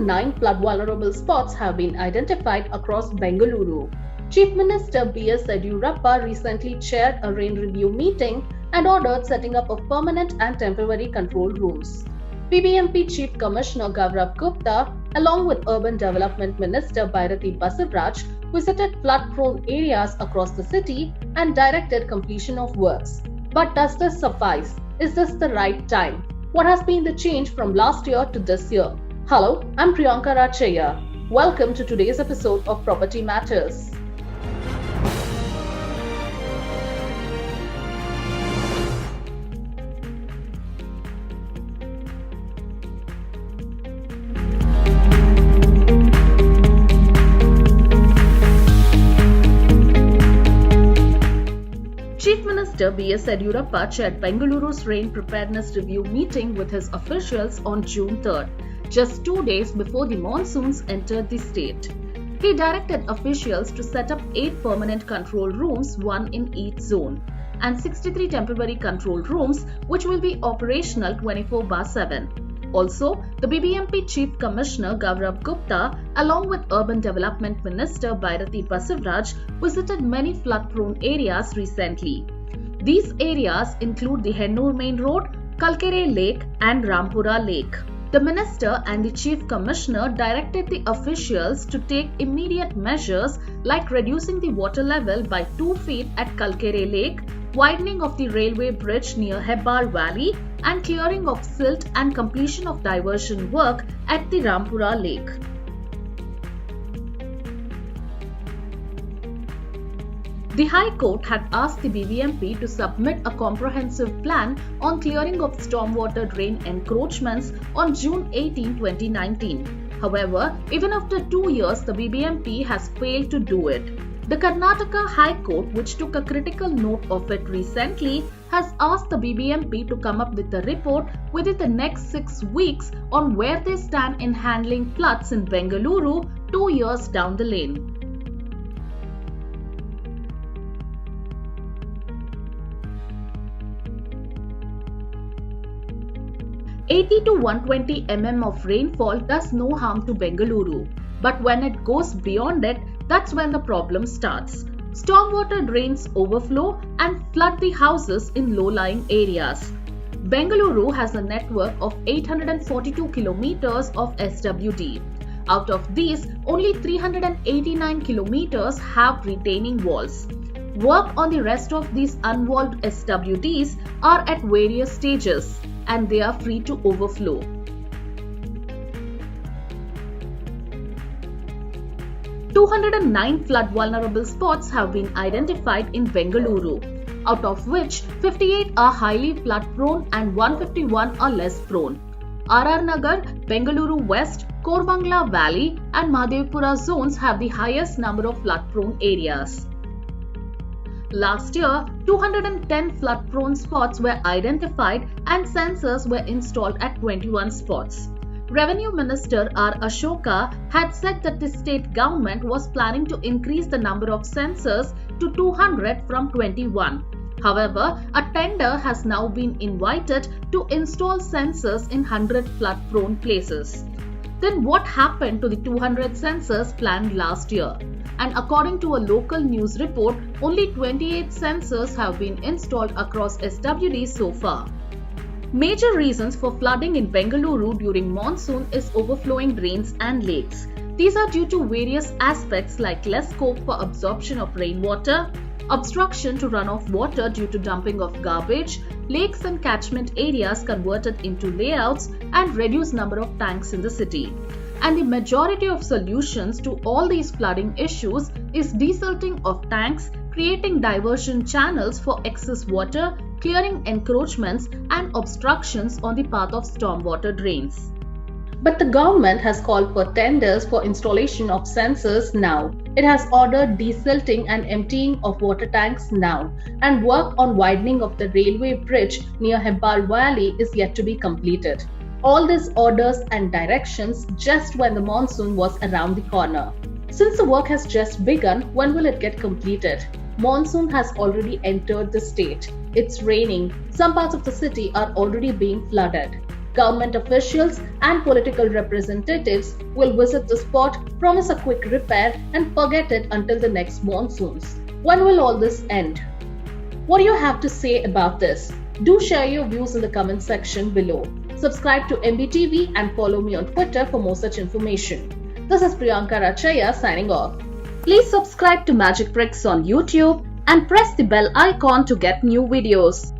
209 flood vulnerable spots have been identified across Bengaluru. Chief Minister B.S. Yediyurappa recently chaired a rain review meeting and ordered setting up of permanent and temporary control rooms. BBMP Chief Commissioner Gaurav Gupta, along with Urban Development Minister Byrathi Basavarju, visited flood-prone areas across the city and directed completion of works. But does this suffice? Is this the right time? What has been the change from last year to this year? Hello, I'm Priyanka Rachaya. Welcome to today's episode of Property Matters. Chief Minister B.S. Yediyurappa chaired Bengaluru's rain preparedness review meeting with his officials on June 3rd, just 2 days before the monsoons entered the state. He directed officials to set up 8 permanent control rooms, 1 in each zone, and 63 temporary control rooms which will be operational 24/7. Also, the BBMP Chief Commissioner Gaurav Gupta, along with Urban Development Minister Byrathi Basavarju, visited many flood-prone areas recently. These areas include the Hennur Main Road, Kalkere Lake and Rampura Lake. The Minister and the Chief Commissioner directed the officials to take immediate measures like reducing the water level by 2 feet at Kalkere Lake, widening of the railway bridge near Hebbar Valley and clearing of silt and completion of diversion work at the Rampura Lake. The High Court had asked the BBMP to submit a comprehensive plan on clearing of stormwater drain encroachments on June 18, 2019. However, even after 2 years, the BBMP has failed to do it. The Karnataka High Court, which took a critical note of it recently, has asked the BBMP to come up with a report within the next 6 weeks on where they stand in handling floods in Bengaluru 2 years down the lane. $80 to $120 mm of rainfall does no harm to Bengaluru, but when it goes beyond it, that's when the problem starts. Stormwater drains overflow and flood the houses in low-lying areas. Bengaluru has a network of 842 kilometers of SWD. Out of these, only 389 kilometers have retaining walls. Work on the rest of these unwalled SWDs are at various stages, and they are free to overflow. "209 flood vulnerable spots have been identified in Bengaluru, out of which 58 are highly flood prone and 151 are less prone. RR Nagar, Bengaluru West, Korbangla Valley and Mahadevpura zones have the highest number of flood prone areas. Last year, 210 flood prone spots were identified and sensors were installed at 21 spots. Revenue Minister R. Ashoka had said that the state government was planning to increase the number of sensors to 200 from 21. However, a tender has now been invited to install sensors in 100 flood-prone places. Then what happened to the 200 sensors planned last year? And according to a local news report, only 28 sensors have been installed across SWD so far. Major reasons for flooding in Bengaluru during monsoon is overflowing drains and lakes. These are due to various aspects like less scope for absorption of rainwater, obstruction to runoff water due to dumping of garbage, lakes and catchment areas converted into layouts, and reduced number of tanks in the city. And the majority of solutions to all these flooding issues is desilting of tanks, creating diversion channels for excess water, clearing encroachments and obstructions on the path of stormwater drains. But the government has called for tenders for installation of sensors now. It has ordered desilting and emptying of water tanks now, and work on widening of the railway bridge near Hebbar Valley is yet to be completed. All these orders and directions just when the monsoon was around the corner. Since the work has just begun, when will it get completed? Monsoon has already entered the state. It's raining. Some parts of the city are already being flooded. Government officials and political representatives will visit the spot, promise a quick repair, and forget it until the next monsoons. When will all this end? What do you have to say about this? Do share your views in the comment section below. Subscribe to MBTV and follow me on Twitter for more such information. This is Priyanka Rachaya signing off. Please subscribe to Magic Tricks on YouTube and press the bell icon to get new videos.